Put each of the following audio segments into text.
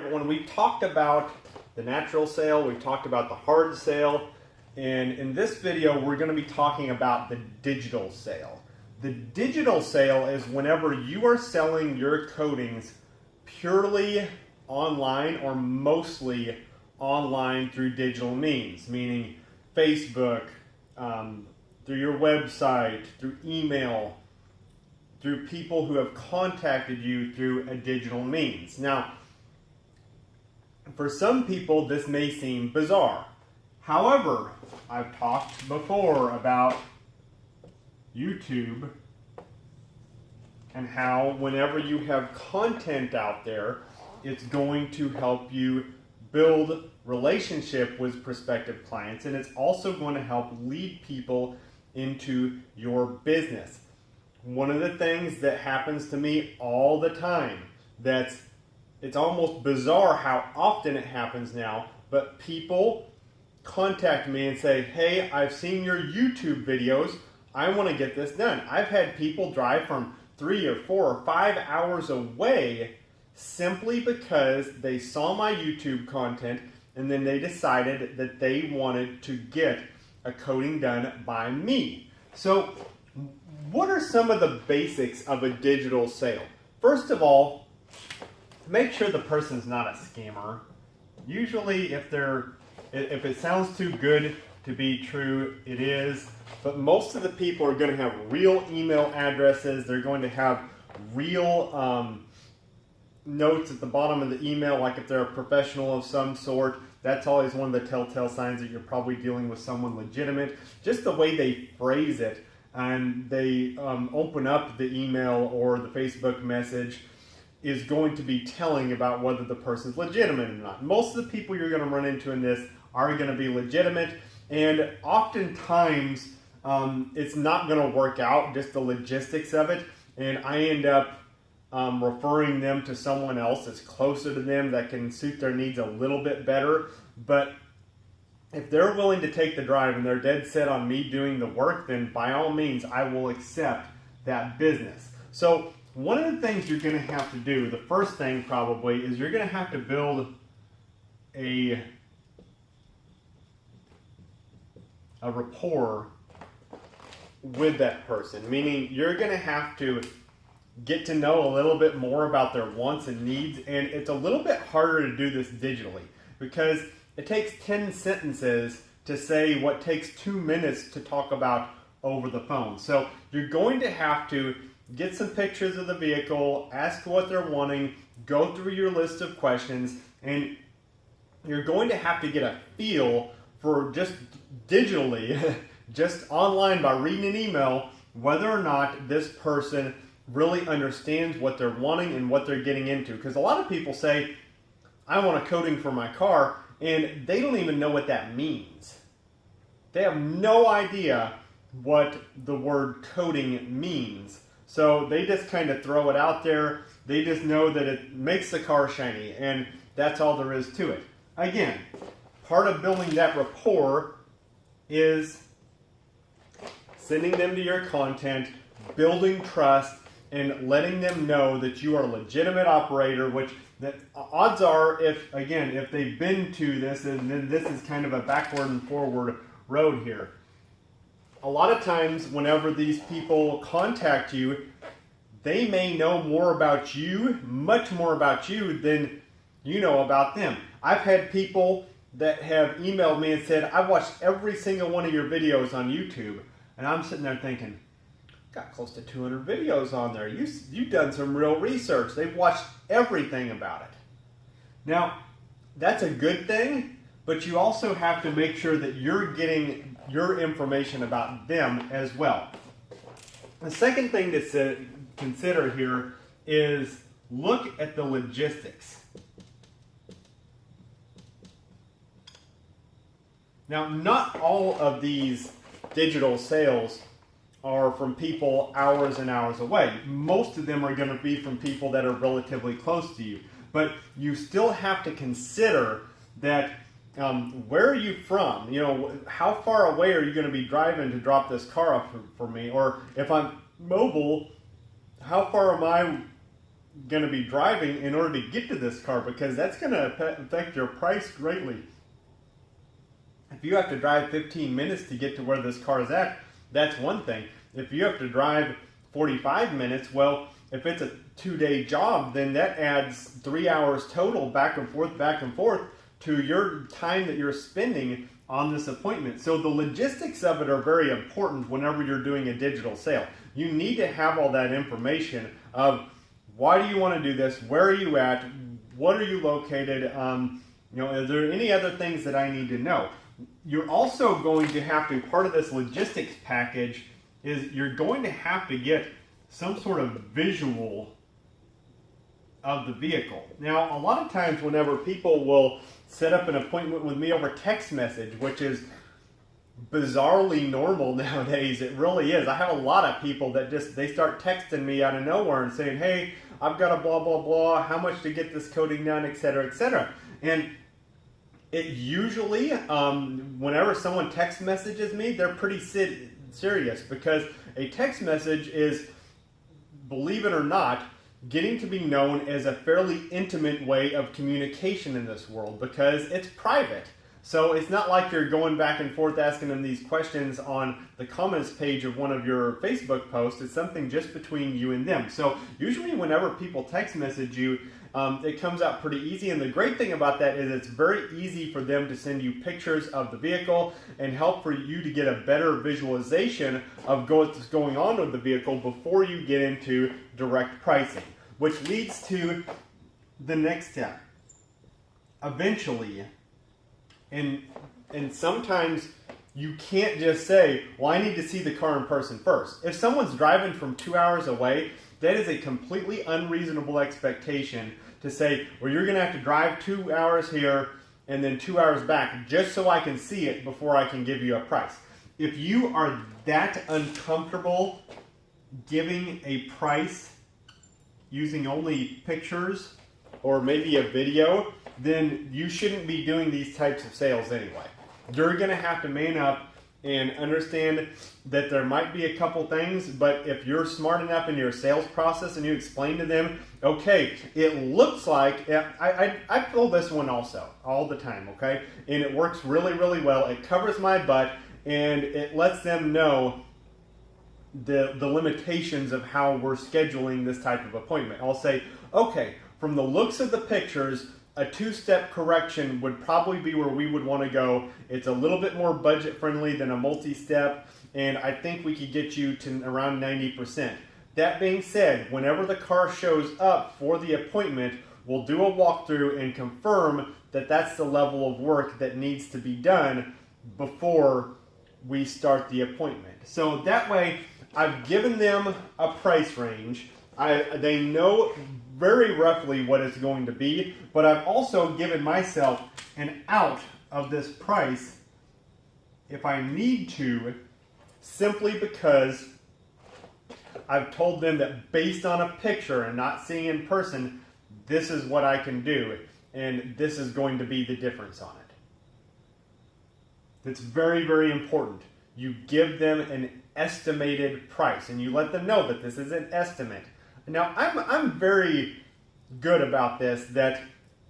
everyone. We've talked about the natural sale, we've talked about the hard sale, and in this video we're going to be talking about the digital sale. The digital sale is whenever you are selling your coatings purely online or mostly online through digital means, meaning Facebook, through your website, through email, through people who have contacted you through a digital means. Now, for some people, this may seem bizarre. However, I've talked before about YouTube and how whenever you have content out there, it's going to help you build relationship with prospective clients, and it's also going to help lead people into your business. One of the things that happens to me all the time, it's almost bizarre how often it happens now, but people contact me and say, hey, I've seen your YouTube videos, I want to get this done. I've had people drive from 3 or 4 or 5 hours away simply because they saw my YouTube content and then they decided that they wanted to get a coating done by me. So what are some of the basics of a digital sale? First of all, make sure the person's not a scammer. Usually if it sounds too good to be true, it is. But most of the people are going to have real email addresses. They're going to have real notes at the bottom of the email, like if they're a professional of some sort. That's always one of the telltale signs that you're probably dealing with someone legitimate. Just the way they phrase it and they open up the email or the Facebook message is going to be telling about whether the person's legitimate or not. Most of the people you're going to run into in this are going to be legitimate, and oftentimes it's not going to work out, just the logistics of it, and I end up referring them to someone else that's closer to them that can suit their needs a little bit better. But if they're willing to take the drive and they're dead set on me doing the work, then by all means I will accept that business. So one of the things you're going to have to do, the first thing probably, is you're going to have to build a rapport with that person, meaning you're going to have to get to know a little bit more about their wants and needs, and it's a little bit harder to do this digitally because it takes 10 sentences to say what takes 2 minutes to talk about over the phone. So you're going to have to get some pictures of the vehicle, ask what they're wanting, go through your list of questions, and you're going to have to get a feel for just digitally, just online by reading an email, whether or not this person really understands what they're wanting and what they're getting into. Because a lot of people say, I want a coating for my car, and they don't even know what that means. They have no idea what the word coating means. So they just kind of throw it out there. They just know that it makes the car shiny, and that's all there is to it. Again, part of building that rapport is sending them to your content, building trust, and letting them know that you are a legitimate operator, which that odds are, if they've been to this, and then this is kind of a backward and forward road here. A lot of times whenever these people contact you, they may know more about you, much more about you than you know about them. I've had people that have emailed me and said, I've watched every single one of your videos on YouTube. And I'm sitting there thinking, got close to 200 videos on there. You've done some real research. They've watched everything about it. Now, that's a good thing, but you also have to make sure that you're getting your information about them as well. The second thing to consider here is look at the logistics. Now, not all of these digital sales are from people hours and hours away. Most of them are going to be from people that are relatively close to you. But you still have to consider that where are you from? You know, how far away are you going to be driving to drop this car off for me? Or if I'm mobile, how far am I going to be driving in order to get to this car, because that's going to affect your price greatly. If you have to drive 15 minutes to get to where this car is at, that's one thing. If you have to drive 45 minutes, well, if it's a 2-day job, then that adds 3 hours total back and forth to your time that you're spending on this appointment. So the logistics of it are very important whenever you're doing a digital sale. You need to have all that information of why do you want to do this, where are you at, what are you located, is there any other things that I need to know? You're also going to have to, part of this logistics package is you're going to have to get some sort of visual of the vehicle. Now, a lot of times whenever people will set up an appointment with me over text message, which is bizarrely normal nowadays, it really is. I have a lot of people that they start texting me out of nowhere and saying, hey, I've got a blah, blah, blah, how much to get this coating done, etc., etc. And it usually, whenever someone text messages me, they're pretty serious, because a text message is, believe it or not, getting to be known as a fairly intimate way of communication in this world, because it's private. So it's not like you're going back and forth asking them these questions on the comments page of one of your Facebook posts. It's something just between you and them. So usually whenever people text message you, it comes out pretty easy. And the great thing about that is it's very easy for them to send you pictures of the vehicle and help for you to get a better visualization of what's going on with the vehicle before you get into direct pricing, which leads to the next step. Eventually, and sometimes you can't just say, well, I need to see the car in person first. If someone's driving from 2 hours away, that is a completely unreasonable expectation to say, well, you're going to have to drive 2 hours here and then 2 hours back just so I can see it before I can give you a price. If you are that uncomfortable giving a price using only pictures or maybe a video, then you shouldn't be doing these types of sales anyway. You're going to have to man up and understand that there might be a couple things, but if you're smart enough in your sales process and you explain to them, okay, it looks like, I pull this one also all the time, okay? And it works really, really well. It covers my butt, and it lets them know the limitations of how we're scheduling this type of appointment. I'll say, okay, from the looks of the pictures, a 2-step correction would probably be where we would want to go. It's a little bit more budget friendly than a multi-step, and I think we could get you to around 90%. That being said, whenever the car shows up for the appointment, we'll do a walkthrough and confirm that that's the level of work that needs to be done before we start the appointment. So that way, I've given them a price range. They know very roughly what it's going to be, but I've also given myself an out of this price if I need to, simply because I've told them that based on a picture and not seeing in person, this is what I can do, and this is going to be the difference on it. It's very, very important. You give them an estimated price, and you let them know that this is an estimate. Now, I'm very good about this, that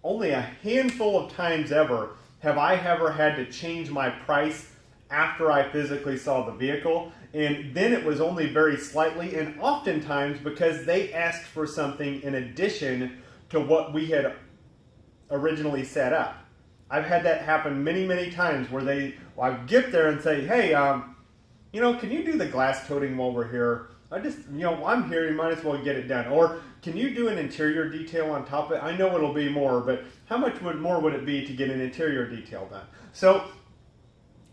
only a handful of times ever have I ever had to change my price after I physically saw the vehicle, and then it was only very slightly, and oftentimes because they asked for something in addition to what we had originally set up. I've had that happen many, many times where I get there and say, hey, can you do the glass coating while we're here? I'm here, you might as well get it done. Or can you do an interior detail on top of it? I know it'll be more, but how much more would it be to get an interior detail done? So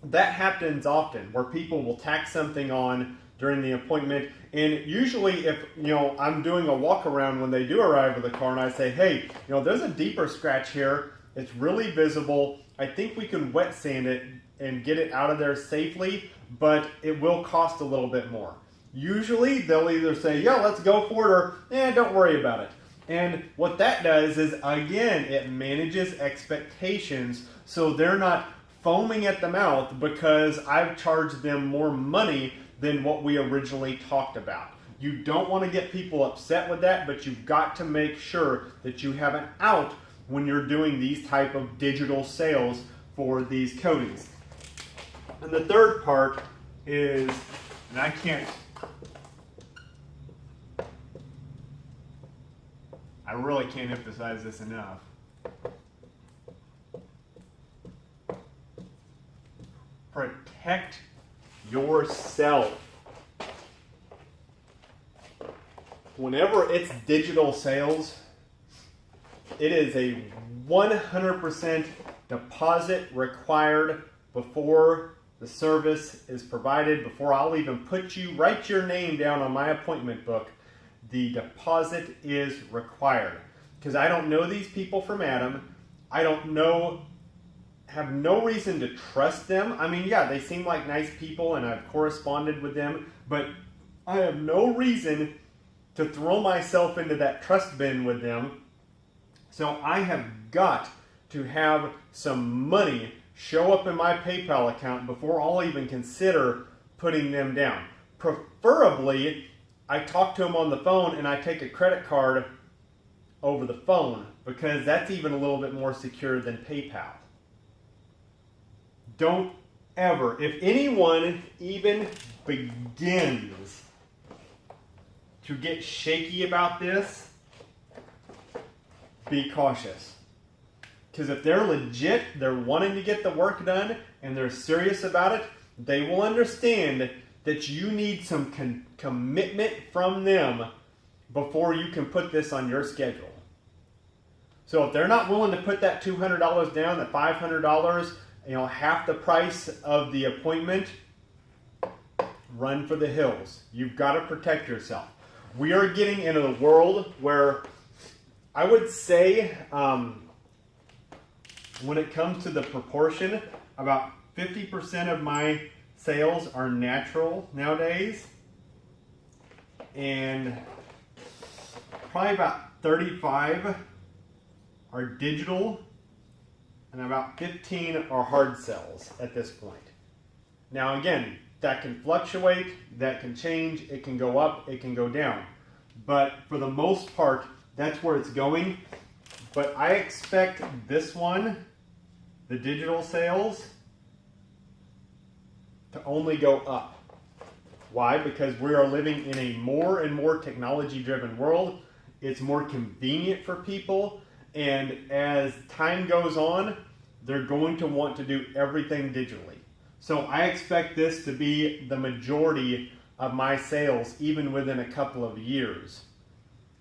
that happens often, where people will tack something on during the appointment. And usually if, I'm doing a walk around when they do arrive with the car and I say, hey, there's a deeper scratch here. It's really visible. I think we can wet sand it and get it out of there safely, but it will cost a little bit more. Usually they'll either say, yeah, let's go for it, or don't worry about it. And what that does is, again, it manages expectations so they're not foaming at the mouth because I've charged them more money than what we originally talked about. You don't want to get people upset with that, but you've got to make sure that you have an out when you're doing these type of digital sales for these coatings. And the third part is, and I really can't emphasize this enough. Protect yourself. Whenever it's digital sales, it is a 100% deposit required before the service is provided, before I'll even write your name down on my appointment book. The deposit is required. Because I don't know these people from Adam. I have no reason to trust them. I mean, yeah, they seem like nice people and I've corresponded with them, but I have no reason to throw myself into that trust bin with them. So I have got to have some money show up in my PayPal account before I'll even consider putting them down. Preferably, I talk to them on the phone and I take a credit card over the phone because that's even a little bit more secure than PayPal. Don't ever, if anyone even begins to get shaky about this, be cautious. Because if they're legit, they're wanting to get the work done, and they're serious about it, they will understand that you need some commitment from them before you can put this on your schedule. So if they're not willing to put that $200 down, that $500, half the price of the appointment, run for the hills. You've got to protect yourself. We are getting into the world where I would say when it comes to the proportion, about 50% of my sales are natural nowadays, and probably about 35 are digital, and about 15 are hard sells at this point. Now again, that can fluctuate, that can change, it can go up, it can go down. But for the most part, that's where it's going. But I expect this one, the digital sales, to only go up. Why? Because we are living in a more and more technology-driven world. It's more convenient for people, and as time goes on, they're going to want to do everything digitally. So I expect this to be the majority of my sales, even within a couple of years,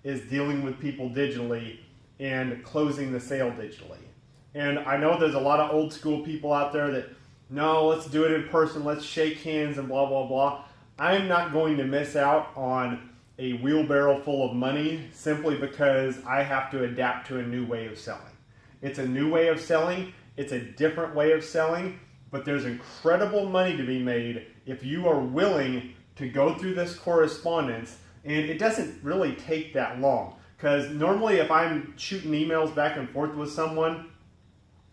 is dealing with people digitally and closing the sale digitally. And I know there's a lot of old school people out there that, no, let's do it in person, let's shake hands and blah, blah, blah. I'm not going to miss out on a wheelbarrow full of money simply because I have to adapt to a new way of selling. It's a new way of selling, it's a different way of selling, but there's incredible money to be made if you are willing to go through this correspondence, and it doesn't really take that long. Because normally if I'm shooting emails back and forth with someone,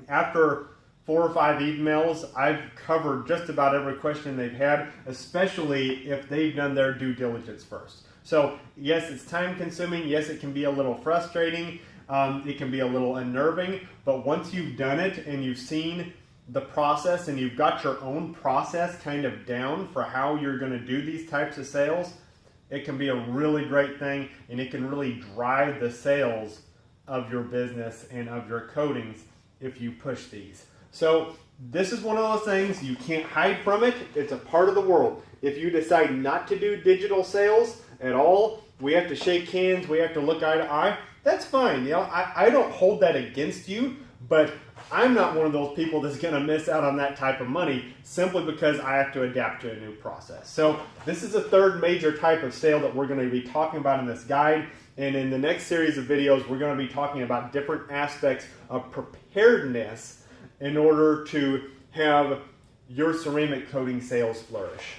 after 4 or 5 emails, I've covered just about every question they've had, especially if they've done their due diligence first. So yes, it's time consuming. Yes, it can be a little frustrating. It can be a little unnerving. But once you've done it and you've seen the process and you've got your own process kind of down for how you're going to do these types of sales, it can be a really great thing, and it can really drive the sales of your business and of your coatings if you push these. So this is one of those things, you can't hide from it. It's a part of the world. If you decide not to do digital sales at all, we have to shake hands, we have to look eye to eye, that's fine. I don't hold that against you, but I'm not one of those people that's going to miss out on that type of money simply because I have to adapt to a new process. So this is the third major type of sale that we're going to be talking about in this guide. And in the next series of videos, we're going to be talking about different aspects of preparedness in order to have your ceramic coating sales flourish.